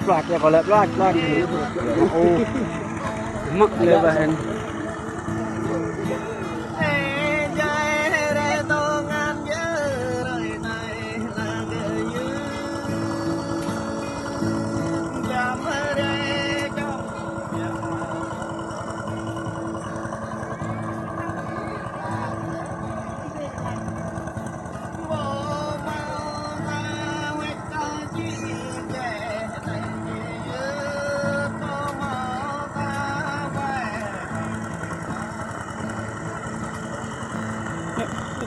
plat ya kalau plat oh mak lebahan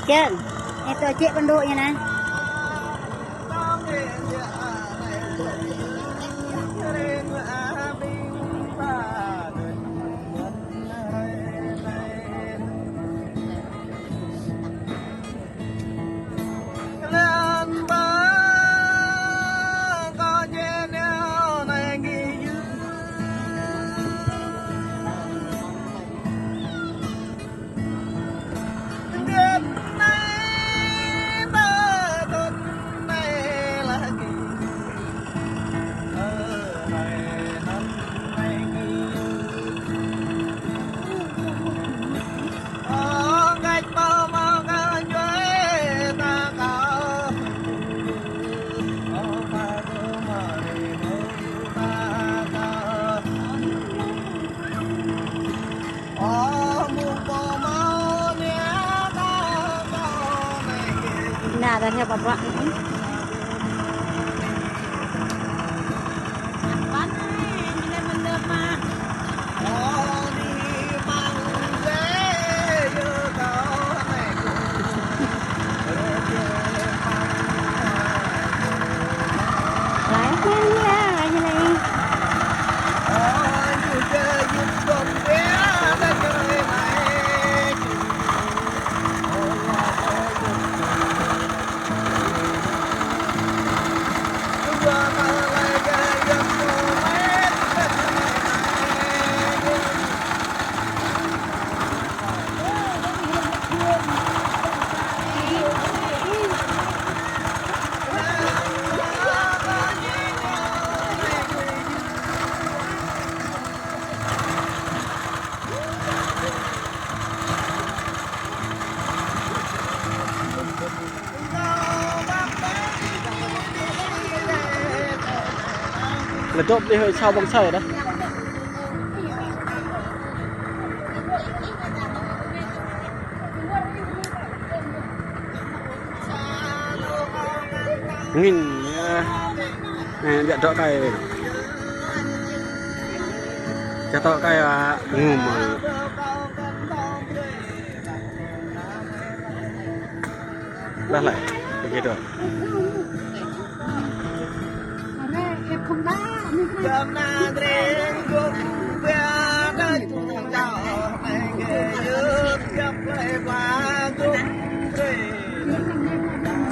Chân, tôi chạy con đội nha nè. Nah, dan ya bapak. Là trộm đi hơi sau bằng sợi đó. Nghìn điện trọ cây cho trọ cây ngùm ra lại cái gì rồi Hãy subscribe cho kênh Ghiền Mì Gõ để không bỏ lỡ những video hấp Hãy subscribe cho kênh Ghiền Mì Gõ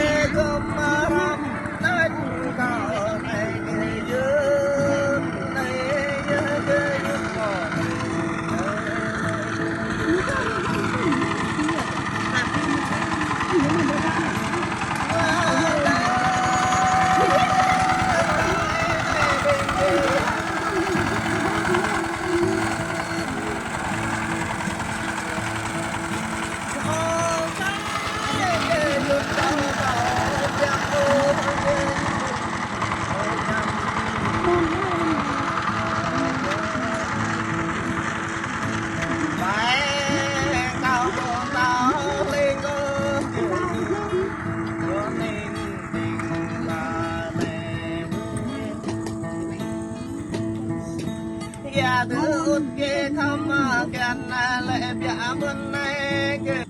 để không bỏ lỡ những video hấp dẫn